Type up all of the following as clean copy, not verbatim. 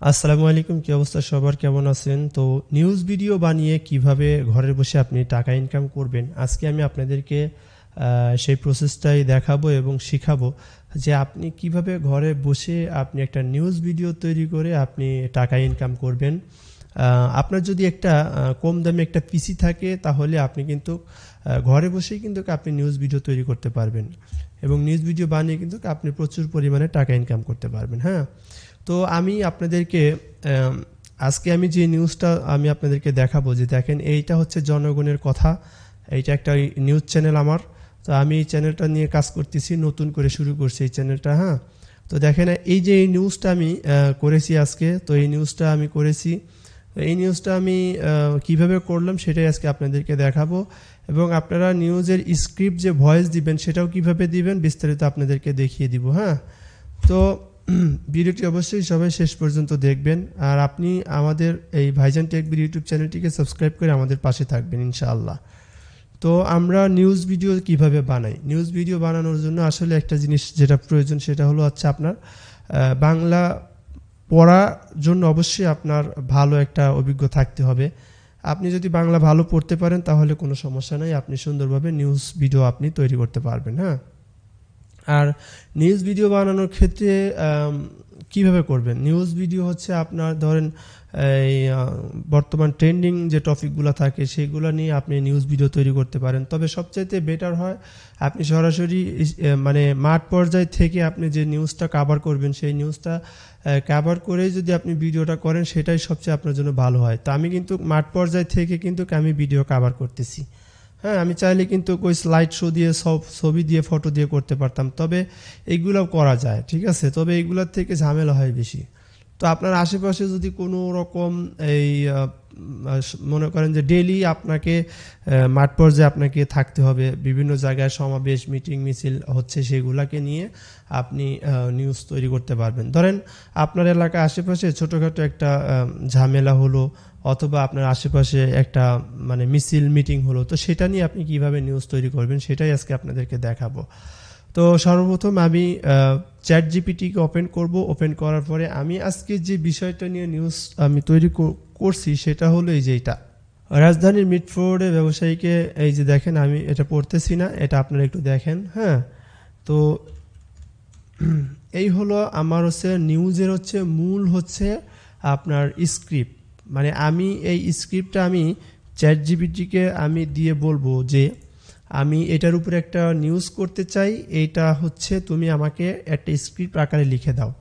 আসসালামু আলাইকুম, কি অবস্থা সবার, কেমন আছেন? তো নিউজ ভিডিও বানিয়ে কিভাবে ঘরে বসে আপনি টাকা ইনকাম করবেন, আজকে আমি আপনাদেরকে সেই প্রসেসটাই দেখাবো এবং শিখাবো যে আপনি কিভাবে ঘরে বসে আপনি একটা নিউজ ভিডিও তৈরি করে আপনি টাকা ইনকাম করবেন। আপনার যদি একটা কম দামে একটা পিসি থাকে তাহলে আপনি কিন্তু ঘরে বসেই কিন্তু আপনি নিউজ ভিডিও তৈরি করতে পারবেন এবং নিউজ ভিডিও বানিয়ে কিন্তু আপনি প্রচুর পরিমাণে টাকা ইনকাম করতে পারবেন। হ্যাঁ, তো আমি আপনাদেরকে আজকে আমি যে নিউজটা আমি আপনাদেরকে দেখাবো, যে দেখেন এইটা হচ্ছে জনগণের কথা, এইটা একটা নিউজ চ্যানেল আমার। তো আমি এই চ্যানেলটা নিয়ে কাজ করতেছি, নতুন করে শুরু করছি এই চ্যানেলটা। হ্যাঁ, তো দেখেন এই যে এই নিউজটা আমি করেছি আজকে, তো এই নিউজটা আমি করেছি। এই নিউজটা আমি কিভাবে করলাম সেটাই আজকে আপনাদেরকে দেখাবো, এবং আপনারা নিউজের স্ক্রিপ্ট যে ভয়েস দিবেন সেটাও কিভাবে দিবেন বিস্তারিত আপনাদেরকে দেখিয়ে দিব। হ্যাঁ, তো ভিডিওটি অবশ্যই সবাই শেষ পর্যন্ত দেখবেন, আর আপনি আমাদের এই ভাইজান টেক ভিডিও ইউটিউব চ্যানেলটিকে সাবস্ক্রাইব করে আমাদের পাশে থাকবেন ইনশাআল্লাহ। তো আমরা নিউজ ভিডিও কিভাবে বানাই, নিউজ ভিডিও বানানোর জন্য আসলে একটা জিনিস যেটা প্রয়োজন সেটা হলো আপনার বাংলা পড়ার জন্য অবশ্যই আপনার ভালো একটা অভিজ্ঞ থাকতে হবে। আপনি যদি বাংলা ভালো পড়তে পারেন তাহলে কোনো সমস্যা নাই, আপনি সুন্দরভাবে নিউজ ভিডিও আপনি তৈরি করতে পারবেন। হ্যাঁ, আর নিউজ ভিডিও বানানোর ক্ষেত্রে কিভাবে করবেন, নিউজ ভিডিও হচ্ছে আপনার ধরেন এই বর্তমান ট্রেন্ডিং যে টপিকগুলো থাকে সেগুলো নিয়ে আপনি নিউজ ভিডিও তৈরি করতে পারেন। তবে সবচাইতে বেটার হয় আপনি সরাসরি মানে মাঠ পর্যায় থেকে আপনি যে নিউজটা কভার করবেন সেই নিউজটা কভার করেই যদি আপনি ভিডিওটা করেন সেটাই সবচেয়ে আপনার জন্য ভালো হয়। তো আমি কিন্তু মাঠ পর্যায় থেকে কিন্তু আমি ভিডিও কভার করতেছি। হ্যাঁ, আমি চাইলে কিন্তু ওই স্লাইড শো দিয়ে সব ছবি দিয়ে ফটো দিয়ে করতে পারতাম, তবে এইগুলোও করা যায়, ঠিক আছে, তবে এইগুলোর থেকে ঝামেলা হয় বেশি। তো আপনার আশেপাশে যদি কোনো রকম এই মনে করেন যে ডেইলি আপনাকে মাঠ পর্যায়ে আপনাকে থাকতে হবে, বিভিন্ন জায়গায় সমাবেশ মিটিং মিছিল হচ্ছে সেগুলাকে নিয়ে আপনি নিউজ তৈরি করতে পারবেন। ধরেন আপনার এলাকার আশেপাশে ছোটোখাটো একটা ঝামেলা হলো, অথবা আপনার আশেপাশে একটা মানে মিছিল মিটিং হলো, তো সেটা নিয়ে আপনি কিভাবে নিউজ তৈরি করবেন সেটাই আজকে আপনাদেরকে দেখাবো। তো সর্বপ্রথম আমি চ্যাট জিপিটিকে ওপেন করব। ওপেন করার পরে আমি আজকে যে বিষয়টা নিয়ে নিউজ আমি তৈরি করছি সেটা হলো এই যে এটা রাজধানীর মিটফোর্ডে ব্যবসায়ীকে, এই যে দেখেন আমি এটা পড়তেছি না, এটা আপনারা একটু দেখেন। হ্যাঁ, তো এই হলো আমার হচ্ছে নিউজের হচ্ছে মূল হচ্ছে আপনার স্ক্রিপ্ট, মানে আমি এই স্ক্রিপ্টটা আমি চ্যাট জিপিটিকে আমি দিয়ে বলবো যে আমি এটার উপরে একটা নিউজ করতে চাই, এইটা হচ্ছে তুমি আমাকে একটা স্ক্রিপ্ট আকারে লিখে দাও।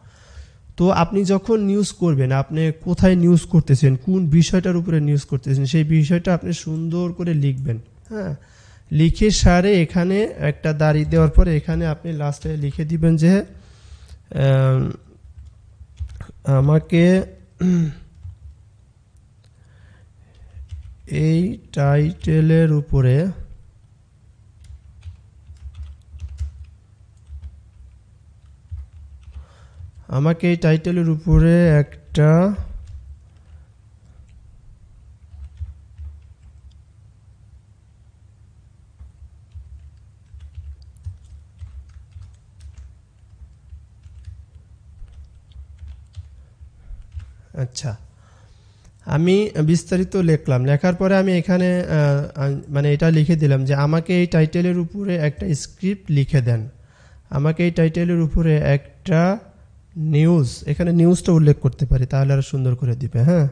তো আপনি যখন নিউজ করবেন, আপনি কোথায় নিউজ করতেছেন, কোন বিষয়টার উপরে নিউজ করতেছেন, সেই বিষয়টা আপনি সুন্দর করে লিখবেন। হ্যাঁ, লিখে সারে এখানে একটা দাড়ি দেওয়ার পরে এখানে আপনি লাস্টে লিখে দিবেন যে আমাকে এই টাইটেলের উপরে একটা আচ্ছা, আমি বিস্তারিত লিখলাম, লেখার পরে আমি এখানে মানে এটা লিখে দিলাম যে আমাকে এই টাইটেলের উপরে একটা স্ক্রিপ্ট লিখে দেন, আমাকে এই টাইটেলের উপরে একটা নিউজ, এখানে নিউজটা উল্লেখ করতে পারি তাহলে আরো সুন্দর করে দিবে। হ্যাঁ,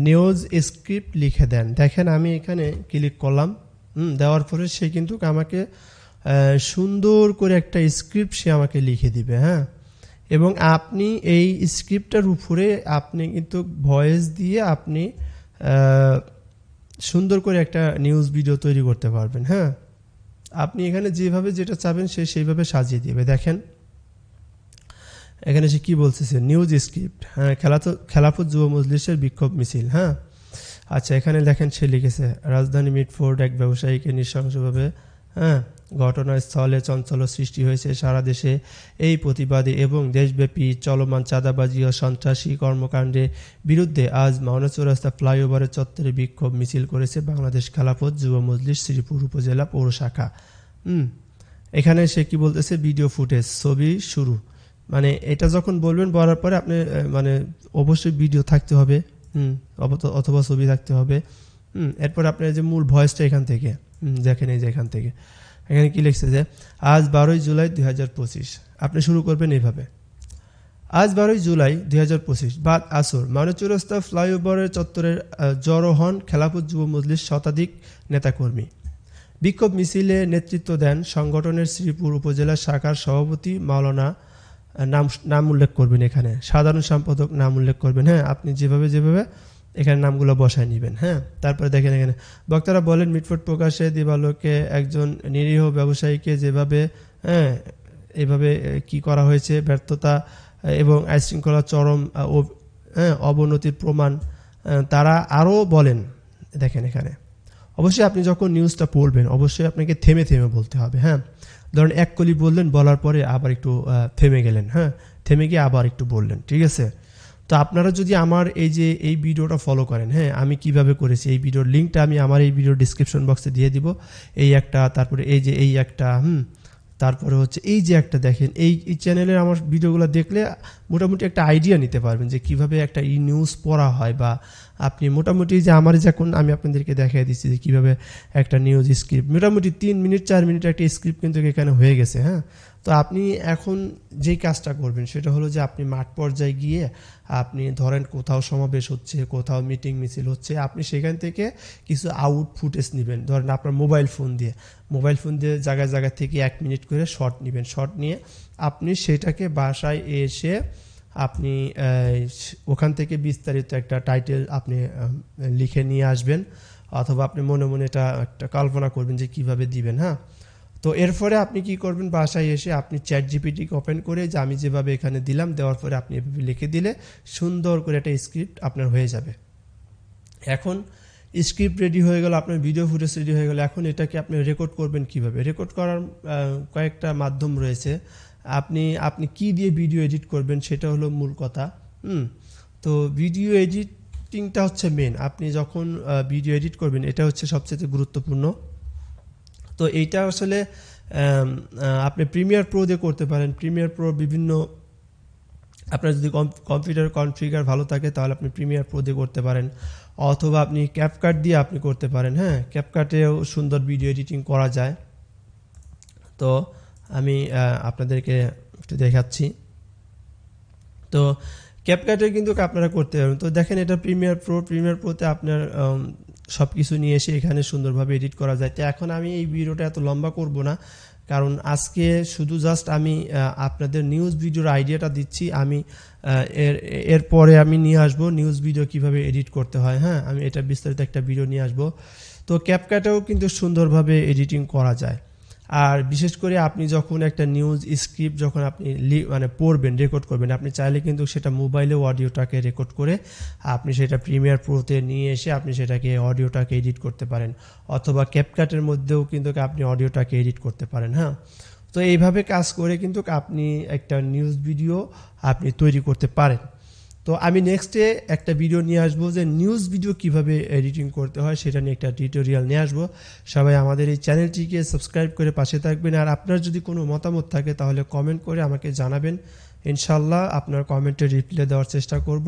নিউজ স্ক্রিপ্ট লিখে দেন। দেখেন আমি এখানে ক্লিক করলাম, দেওয়ার পরে সে কিন্তু আমাকে সুন্দর করে একটা স্ক্রিপ্ট সে আমাকে লিখে দিবে। হ্যাঁ, এবং আপনি এই স্ক্রিপ্টটার উপরে আপনি কিন্তু ভয়েস দিয়ে আপনি সুন্দর করে একটা নিউজ ভিডিও তৈরি করতে পারবেন। হ্যাঁ, আপনি এখানে যেভাবে যেটা চাবেন সে সেইভাবে সাজিয়ে দিবে। দেখেন এখানে সে কি বলতেছে, নিউজ স্ক্রিপ্ট। হ্যাঁ, খেলাফত যুব মজলিসের বিক্ষোভ মিছিল। হ্যাঁ, আচ্ছা, এখানে দেখেন সে লিখেছে রাজধানী মিটফোর্ড এক ব্যবসায়ীকে নৃশংসভাবে ঘটনাস্থলে চাঞ্চল্য সৃষ্টি হয়েছে সারা দেশে। এই প্রতিবাদী এবং দেশব্যাপী চলমান চাঁদাবাজি ও সন্ত্রাসী কর্মকাণ্ডের বিরুদ্ধে আজ মাওনা চৌরাস্তা ফ্লাইওভারের চত্বরে বিক্ষোভ মিছিল করেছে বাংলাদেশ খেলাফত যুব মজলিস শ্রীপুর উপজেলা পৌর শাখা। এখানে সে কি বলতেছে, ভিডিও ফুটেজ, ছবি শুরু। মানে এটা যখন বলবেন বলার পরে আপনি মানে অবশ্যই ভিডিও থাকতে হবে, অথবা ছবি থাকতে হবে। এরপর আপনার যে মূল ভয়েসটা এখান থেকে দেখেন, এই যে এখান থেকে এখানে কি লিখছে যে আজ 12ই জুলাই 2025। আপনি শুরু করবেন এইভাবে, আজ 12ই জুলাই 2025 বাদ আসর মানচুরস্তা ফ্লাইওভারের চত্বরের জড়ো হন খেলাফত যুব মজলিস শতাধিক নেতাকর্মী। বিক্ষোভ মিছিলে নেতৃত্ব দেন সংগঠনের শ্রীপুর উপজেলা শাখার সভাপতি মাওলানা, নাম উল্লেখ করবেন, এখানে সাধারণ সম্পাদক নাম উল্লেখ করবেন। হ্যাঁ, আপনি যেভাবে এখানে নামগুলো বসায় নেবেন। হ্যাঁ, তারপরে দেখেন এখানে বক্তারা বলেন মিটফোট প্রকাশে দিবালোকে একজন নিরীহ ব্যবসায়ীকে যেভাবে এইভাবে কি করা হয়েছে, ব্যর্থতা এবং আইনশৃঙ্খলা চরম অবনতির প্রমাণ তারা আরও বলেন। দেখেন এখানে অবশ্যই আপনি যখন নিউজটা পড়বেন অবশ্যই আপনাকে থেমে বলতে হবে। হ্যাঁ, ধরেন এক কলি বললেন, বলার পরে আবার একটু থেমে গেলেন, হ্যাঁ, থেমে গিয়ে আবার একটু বললেন, ঠিক আছে। তো আপনারা যদি আমার এই ভিডিওটা ফলো করেন, হ্যাঁ, আমি কিভাবে করেছি এই ভিডিওর লিঙ্কটা আমি আমার এই ভিডিওর ডিসক্রিপশন বক্সে দিয়ে দিব। এই একটা, তারপরে এই একটা, তারপরে হচ্ছে এই যে একটা দেখেন, এই চ্যানেলের আমার ভিডিওগুলো দেখলে মোটামুটি একটা আইডিয়া নিতে পারবেন যে কিভাবে একটা নিউজ পড়া হয়, বা আপনি মোটামুটি যে আমার যখন আমি আপনাদেরকে দেখিয়ে দিচ্ছি যে কীভাবে একটা নিউজ স্ক্রিপ্ট মোটামুটি 3 মিনিট 4 মিনিট একটা স্ক্রিপ্ট কিন্তু এখানে হয়ে গেছে। হ্যাঁ, তো আপনি এখন যেই কাজটা করবেন সেটা হলো যে আপনি মাঠ পর্যায়ে গিয়ে আপনি ধরেন কোথাও সমাবেশ হচ্ছে, কোথাও মিটিং মিছিল হচ্ছে, আপনি সেখান থেকে কিছু আউট ফুটেজ নেবেন, ধরেন আপনার মোবাইল ফোন দিয়ে জায়গা থেকে 1 মিনিট করে শর্ট নেবেন। শর্ট নিয়ে আপনি সেটাকে বাসায় এসে আপনি ওখান থেকে বিস্তারিত একটা টাইটেল আপনি লিখে নিয়ে আসবেন, অথবা আপনি মনে এটা একটা কল্পনা করবেন যে কিভাবে দিবেন। হ্যাঁ, তো এরপরে আপনি কি করবেন, বাসায় এসে আপনি চ্যাট জিপিটিকে ওপেন করে যে আমি যেভাবে এখানে দিলাম, দেওয়ার পরে আপনি এভাবে লিখে দিলে সুন্দর করে একটা স্ক্রিপ্ট আপনার হয়ে যাবে। এখন স্ক্রিপ্ট রেডি হয়ে গেল, আপনার ভিডিও ফুটেজ রেডি হয়ে গেল। এখন এটাকে আপনি রেকর্ড করবেন কিভাবে? রেকর্ড করার কয়েকটা মাধ্যম রয়েছে। আপনি কি দিয়ে ভিডিও এডিট করবেন সেটা হলো মূল কথা। তো ভিডিও এডিটিংটা হচ্ছে মেন। আপনি যখন ভিডিও এডিট করবেন এটা হচ্ছে সবচেয়ে গুরুত্বপূর্ণ। তো এইটা আসলে আপনি প্রিমিয়ার প্রো দিয়ে করতে পারেন। প্রিমিয়ার প্রো বিভিন্ন, আপনার যদি কম্পিউটার কনফিগার ভালো থাকে তাহলে আপনি প্রিমিয়ার প্রো দিয়ে করতে পারেন, অথবা আপনি ক্যাপকাট দিয়ে আপনি করতে পারেন। হ্যাঁ, ক্যাপকাটেও সুন্দর ভিডিও এডিটিং করা যায়। তো আমি আপনাদেরকে একটু দেখাচ্ছি। তো ক্যাপকাটে কিন্তু আপনারা করতে পারবেন। তো দেখেন এটা প্রিমিয়ার প্রোতে আপনার সব কিছু নিয়ে এসে এখানে সুন্দরভাবে এডিট করা যায়। তো এখন আমি এই ভিডিওটা এত লম্বা করব না, কারণ আজকে শুধু জাস্ট আমি আপনাদের নিউজ ভিডিওর আইডিয়াটা দিচ্ছি। আমি এরপরে আমি নিয়ে আসবো নিউজ ভিডিও কিভাবে এডিট করতে হয়। হ্যাঁ, আমি এটা বিস্তারিত একটা ভিডিও নিয়ে আসবো। তো ক্যাপকাটেও কিন্তু সুন্দরভাবে এডিটিং করা যায়। আর বিশেষ করে আপনি যখন একটা নিউজ স্ক্রিপ্ট যখন আপনি পড়বেন, রেকর্ড করবেন, আপনি চাইলে কিন্তু সেটা মোবাইলে অডিওটাকে রেকর্ড করে আপনি সেটা প্রিমিয়ার প্রোতে নিয়ে এসে আপনি সেটাকে অডিওটাকে এডিট করতে পারেন, অথবা ক্যাপকাটের মধ্যেও কিন্তু আপনি অডিওটাকে এডিট করতে পারেন। হ্যাঁ, তো এইভাবে কাজ করে কিন্তু আপনি একটা নিউজ ভিডিও আপনি তৈরি করতে পারেন। তো আমি নেক্সটে একটা ভিডিও নিয়ে আসবো যে নিউজ ভিডিও কিভাবে এডিটিং করতে হয় সেটা নিয়ে একটা টিউটোরিয়াল নিয়ে আসবো। সবাই আমাদের এই চ্যানেলটিকে সাবস্ক্রাইব করে পাশে থাকবেন। আর আপনার যদি কোনো মতামত থাকে তাহলে কমেন্ট করে আমাকে জানাবেন। ইনশাল্লাহ আপনার কমেন্টে রিপ্লাই দেওয়ার চেষ্টা করব।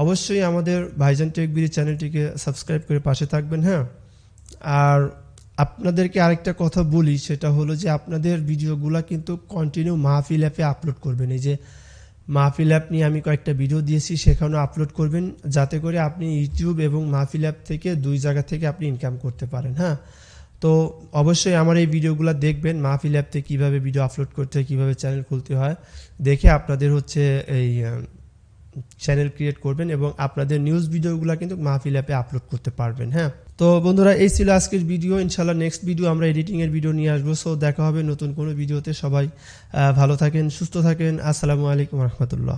অবশ্যই আমাদের ভাইজান টেক বিডি চ্যানেলটিকে সাবস্ক্রাইব করে পাশে থাকবেন। হ্যাঁ, আর আপনাদেরকে আরেকটা কথা বলি, সেটা হলো যে আপনাদের ভিডিওগুলো কিন্তু কন্টিনিউ মাহফিল অ্যাপে আপলোড করবেন। এই যে মাহফিল অ্যাপ নিয়ে আমি কয়েকটা ভিডিও দিয়েছি, সেখানেও আপলোড করবেন, যাতে করে আপনি ইউটিউব এবং মাহফিল অ্যাপ থেকে দুই জায়গা থেকে আপনি ইনকাম করতে পারেন। হ্যাঁ, তো অবশ্যই আমার এই ভিডিওগুলো দেখবেন, মাহফিল অ্যাপ থেকে কীভাবে ভিডিও আপলোড করতে হয়, কীভাবে চ্যানেল খুলতে হয়, দেখে আপনাদের হচ্ছে এই চ্যানেল ক্রিয়েট করবেন এবং আপনাদের নিউজ ভিডিওগুলো কিন্তু মাহফিল অ্যাপে আপলোড করতে পারবেন। হ্যাঁ, তো বন্ধুরা এই ছিল আজকের ভিডিও। ইনশাল্লাহ নেক্সট ভিডিও আমরা এডিটিংয়ের ভিডিও নিয়ে আসবো। সো দেখা হবে নতুন কোনো ভিডিওতে। সবাই ভালো থাকেন, সুস্থ থাকেন। আসসালামু আলাইকুম রহমতুল্লাহ।